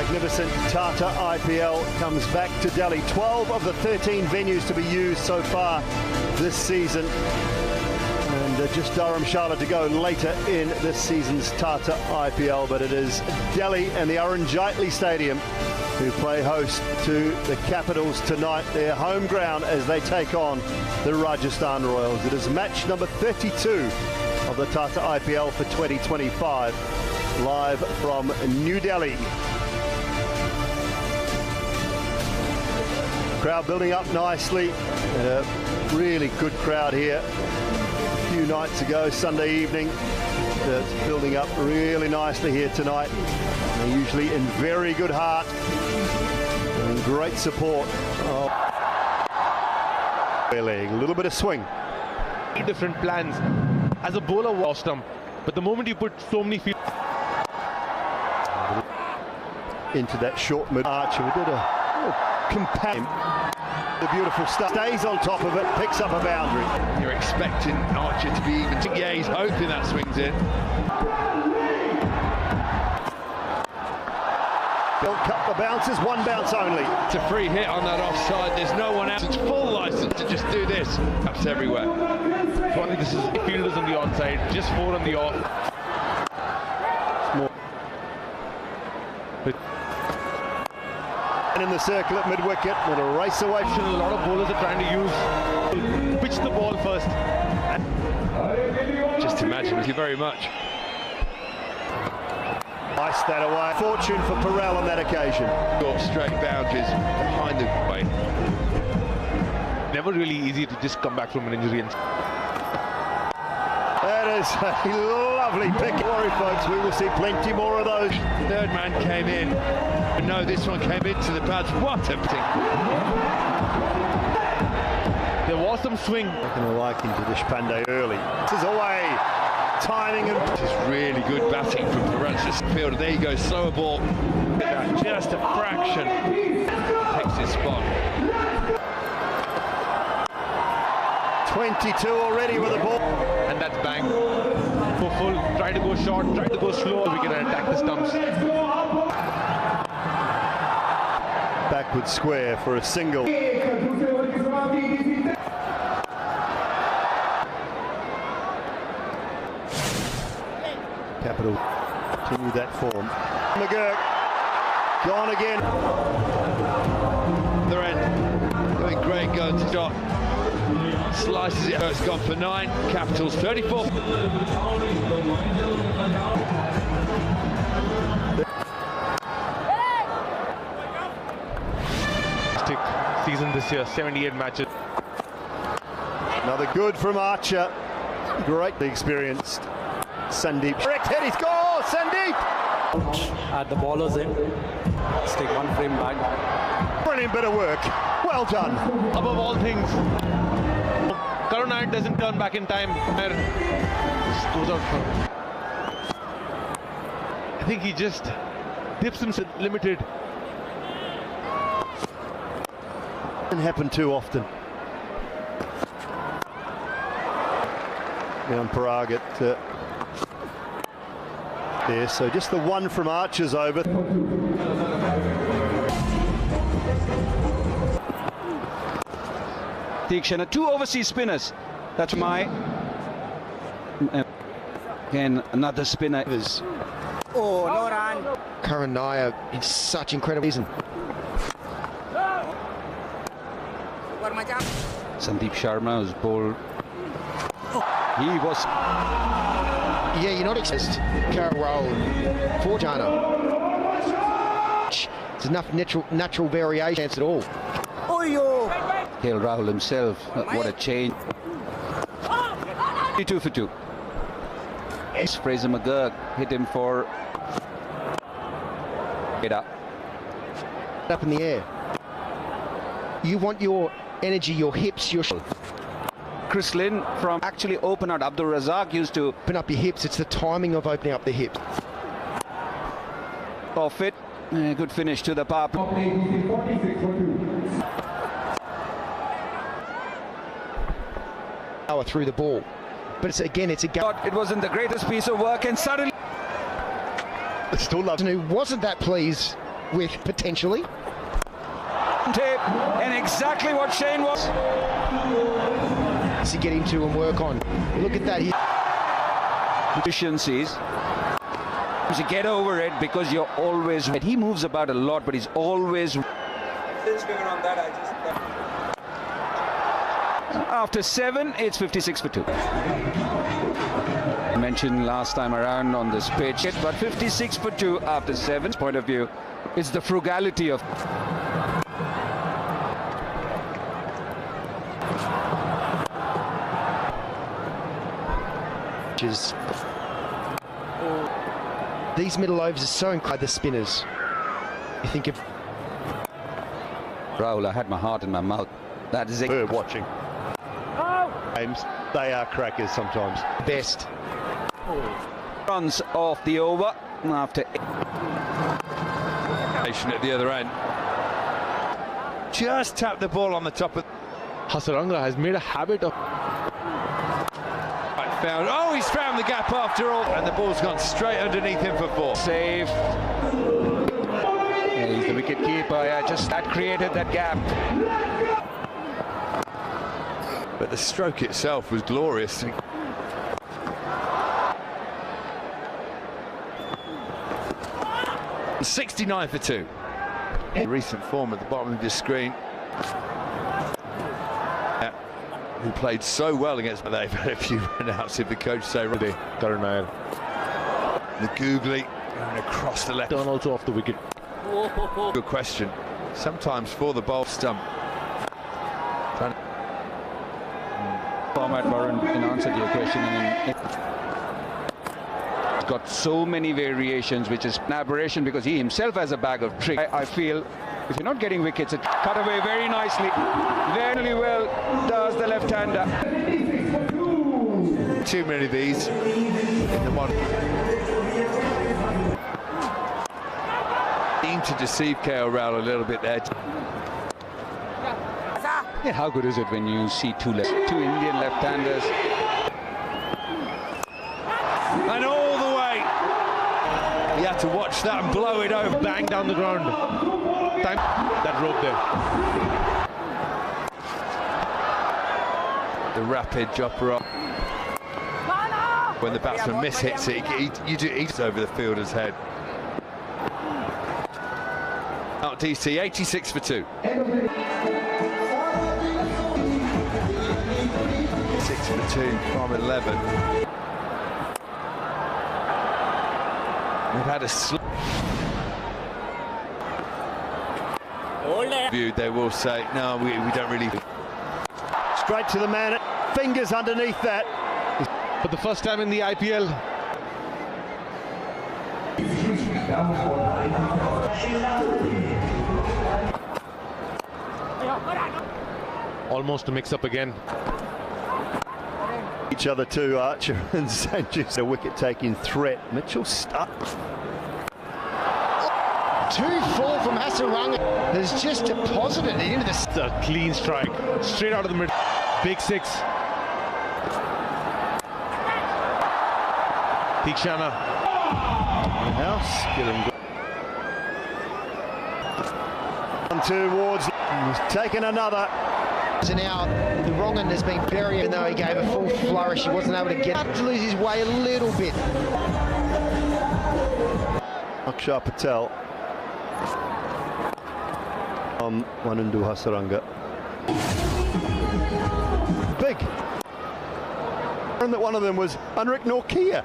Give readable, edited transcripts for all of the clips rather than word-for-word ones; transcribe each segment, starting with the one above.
magnificent Tata IPL comes back to Delhi. 12 of the 13 venues to be used so far this season. And just Dharamshala to go later in this season's Tata IPL. But it is Delhi and the Arun Jaitley Stadium who play host to the Capitals tonight, their home ground, as they take on the Rajasthan Royals. It is match number 32 of the Tata IPL for 2025, live from New Delhi. Crowd building up nicely, and a really good crowd here. A few nights ago, Sunday evening, it's building up really nicely here tonight. They're usually in very good heart and great support. A little bit of swing. Different plans. As a bowler, lost them, but the moment you put so many feet into that short mid, Archer did a companion. The beautiful stuff, stays on top of it, picks up a boundary. You're expecting Archer to be even. Yeah, he's hoping that swings in. They'll cut the bounces, one bounce only. It's a free hit on that offside. There's no one else. It's full license to just do this. That's everywhere. Funny, this is fielders on the onside, just 4 on the off. And in the circle at mid-wicket, with a race away. A lot of bowlers are trying to use pitch the ball first. Just imagine. Thank you very much. Ice that away. Fortune for Perel on that occasion. Got straight boundaries behind the way. Never really easy to just come back from an injury. That is a lovely pick. Worry, folks, we will see plenty more of those. Third man came in. No, this one came into the pads. What a pick. There was some swing. Not going to like into Deshpande early. This is away. Timing and this is really good batting from Parancas fielder. There you go, slower ball. Just a fraction. Takes his spot. 22 already with the ball. And that's bang. Go full, try to go short, try to go slow. We can attack the stumps. Backward square for a single. Capital continue that form. McGurk gone again. Other end, doing great going to shot. Slices it. It's gone for 9. Capitals 34. Season this year, 78 matches. Another good from Archer. Greatly experienced. Sandeep. Correct hit, he scores! Sandeep! At the bowler's end. Let's take one frame back. Brilliant bit of work. Well done. Above all things, Karunite doesn't turn back in time. Goes out for. I think he just dips himself limited. Doesn't happen too often. Down Parag at there, so just the one from Archer's over. Tikshana, 2 overseas spinners. That's my. Again, another spinner. Oh, no run. Karunaya in such incredible season. Sandeep Sharma was bowled. He was. Yeah, you're not exist. Carroll for Jana. There's enough natural variation at all. Hail Rahul himself. What a change. 2 for 2. Fraser McGurk hit him for. Get up. Up in the air. You want your energy, your hips, your. Chris Lynn from actually open out. Abdul Razak used to open up your hips. It's the timing of opening up the hips. Off it. Good finish to the power play. Power through the ball, but it's again, it's a gap. It wasn't the greatest piece of work, and suddenly Still loves. And who wasn't that pleased with potentially. And exactly what Shane was. To get into and work on. Look at that. Efficiencies. To get over it because you're always. He moves about a lot, but he's always. After 7, it's 56 for 2. I mentioned last time around on this pitch, but 56 for 2 after 7. Point of view, it's the frugality of. These middle overs are so incredible. The spinners. You think of Rahul, I had my heart in my mouth. That is it. We're watching. Games, they are crackers sometimes. best. Runs off the over after. At the other end. Just tapped the ball on the top of. Hasaranga has made a habit of. Found. Oh, he's found the gap after all, and the ball's gone straight underneath him for 4. Save. Yeah, he's the wicket keeper. Yeah, just that created that gap. But the stroke itself was glorious. 69 for 2. Recent form at the bottom of your screen. Who played so well against, but they've had a few run-outs if the coach say ready. Karnair. The googly going across the left. Turn also off the wicket. Good question. Sometimes for the bowl stump. Format Varun in answer to your question. He's got so many variations, which is an aberration because he himself has a bag of tricks. I feel if you're not getting wickets, it cut away very nicely. Very well does the left-hander. Too many of these in the one. Seem to deceive KL Rahul a little bit there. Yeah, how good is it when you see two Indian left-handers? And all the way. You had to watch that and blow it over. Bang down the ground. Time that rope there. The rapid dropper up. When the batsman mishits it, he's over the fielder's head. Out DC, 86 for 2. 6 for 2 from 11. We've had a view. They will say, no, we don't really. Straight to the man, fingers underneath that. For the first time in the IPL. Almost a mix-up again. Each other too, Archer and Sanchez. A wicket-taking threat. Mitchell stuck. 2-4 from Hasaranga has just deposited it into the. It's a clean strike, straight out of the middle. Big 6. Tikshana. House getting good. 1 towards. He's taken another. So now the wrong end has been buried, even though he gave a full flourish. He wasn't able to get up to lose his way a little bit. Akshar Patel. Wanundu Hasaranga. Big. And that one of them was Anrik Norkia.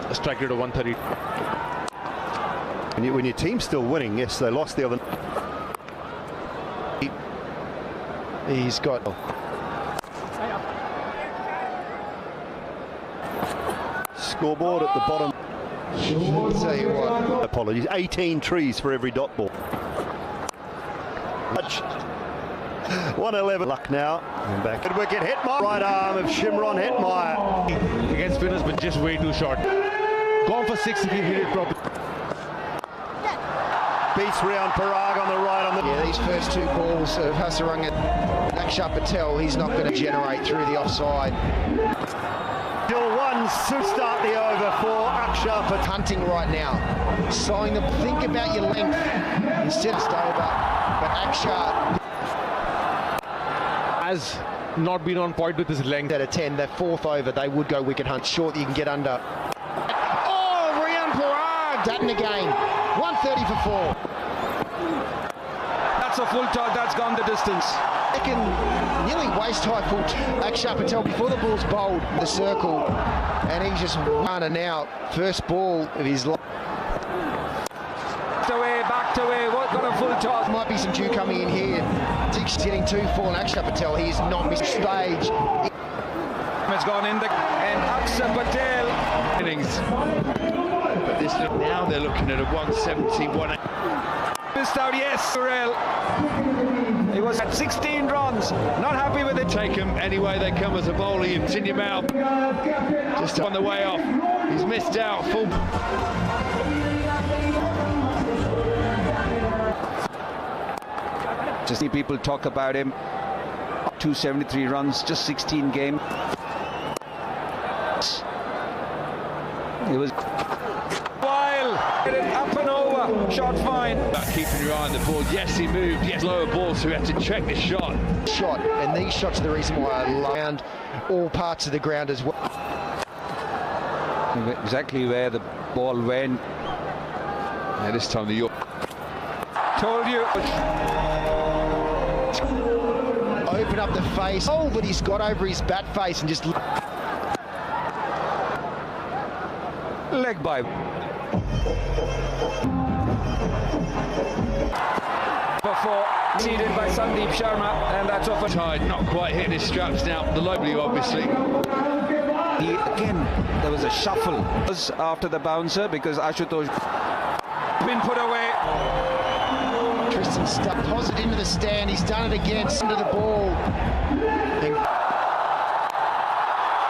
A strike rate of 130. When your team's still winning, yes, they lost the other. He's got. Scoreboard at the bottom. I'll tell you what. Apologies. 18 trees for every dot ball. 111. Luck now. And back. Good wicket. Hetmeyer. Right arm of Shimron Hetmeyer. Against spinners, but just way too short. Gone for 6 if he hit it properly. Beats round Parag on the right. Yeah, these first 2 balls of Hasaranga and Akshar Patel, he's not going to generate through the offside. Still 1 to start the over for Akshar Patel. Hunting right now. slowing them. Think about your length instead of over. But Akshar Has not been on point with his length. out of 10, their fourth over, they would go wicket hunt. Short, you can get under. Oh, Rian Parag, that in the game. 130 for 4. That's a full toss, that's gone the distance. Second, nearly waist-high full Akshar Patel before the ball's bowled the circle, and he's just run and out. First ball of his life. Back away, what got a full toss? Might be some dew coming in here. Tick's hitting 2-4 and Akshar Patel, he's not missed stage. It's gone in the and Akshar Patel innings. But this now they're looking at a 170, 180. missed out, yes, Surreal. He was at 16 runs, not happy with it. Take them any way they come as a bowler. It's in your mouth. Just on the way off. He's missed out. Full. To see people talk about him. 273 runs, just 16 games. It was while get it up and over, shot fine. About keeping your eye on the ball. Yes, he moved. Yes, lower ball, so we had to check the shot. And these shots are the reason why I land all parts of the ground as well. Exactly where the ball went. Yeah, this time the York. Told you. Open up the face. Oh, but he's got over his bat face and just Leg by. Before seeded by Sandeep Sharma, and that's off. Tide not quite hitting his straps now. The W obviously. Again, there was a shuffle after the bouncer because Ashutosh been put away. Tristan stuck, positive into the stand. He's done it again. Under the ball.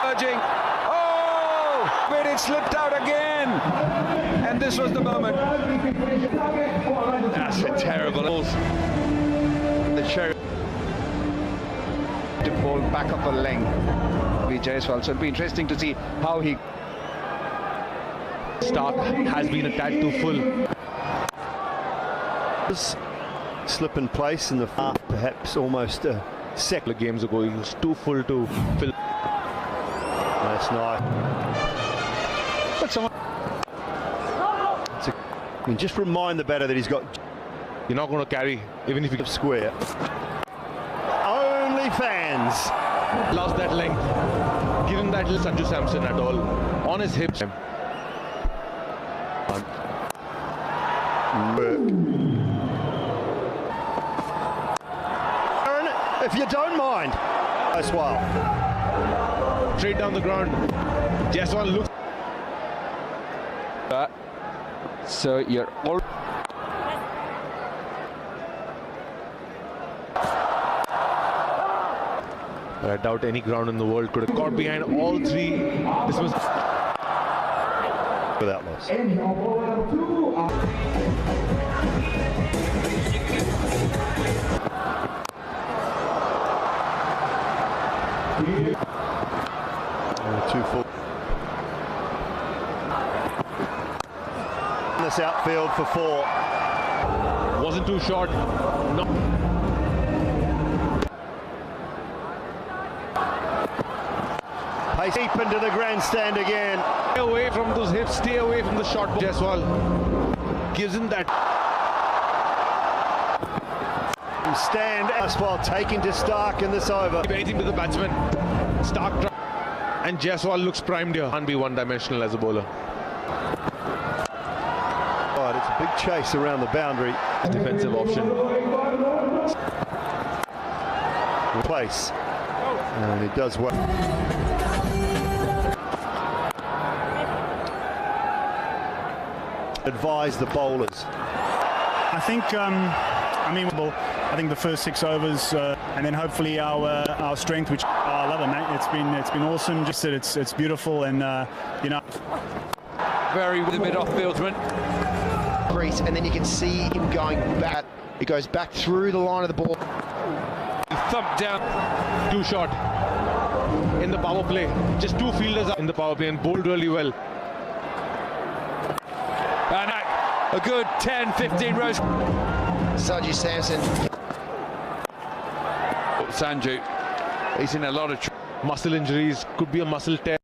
Urging. Oh, but it slipped out again. And this was the moment. That's a terrible balls. The cherry. To ball back up a length. Vijay as well. So it'll be interesting to see how he. Start has been a tad too full. Slip in place in the half, perhaps almost a second. Games ago, he was too full to fill. That's nice. But someone. I mean, just remind the batter that he's got. You're not going to carry, even if you Square. Only fans. lost that length. Given that little Sanju Samson at all on his hips. Aaron, if you don't mind, as well. Straight down the ground. Jaiswal looks. So you're all. I doubt any ground in the world could have caught behind all three. This was Without loss. Two full. This outfield for 4. wasn't too short. No. Pace deep into the grandstand again. Stay away from those hips, stay away from the short ball. Jaiswal gives him that. Stand as well, taking to Stark in this over. Anything to the batsman. Stark and Jaiswal looks primed here. Can't be one-dimensional as a bowler. Right, it's a big chase around the boundary. Defensive option. Place. And it does well. Advise the bowlers. I think, I think the first 6 overs, and then hopefully our strength, which I love it, mate. It's been awesome. Just that it's beautiful, and you know. Very with the mid-off fieldsman. Crease, and then you can see him going back. It goes back through the line of the ball. Thump down. Too short. In the power play. Just 2 fielders in the power play and bowled really well. And a good 10-15 rows. Saji Samson. Sanju, he's in a lot of Muscle injuries, could be a muscle tear.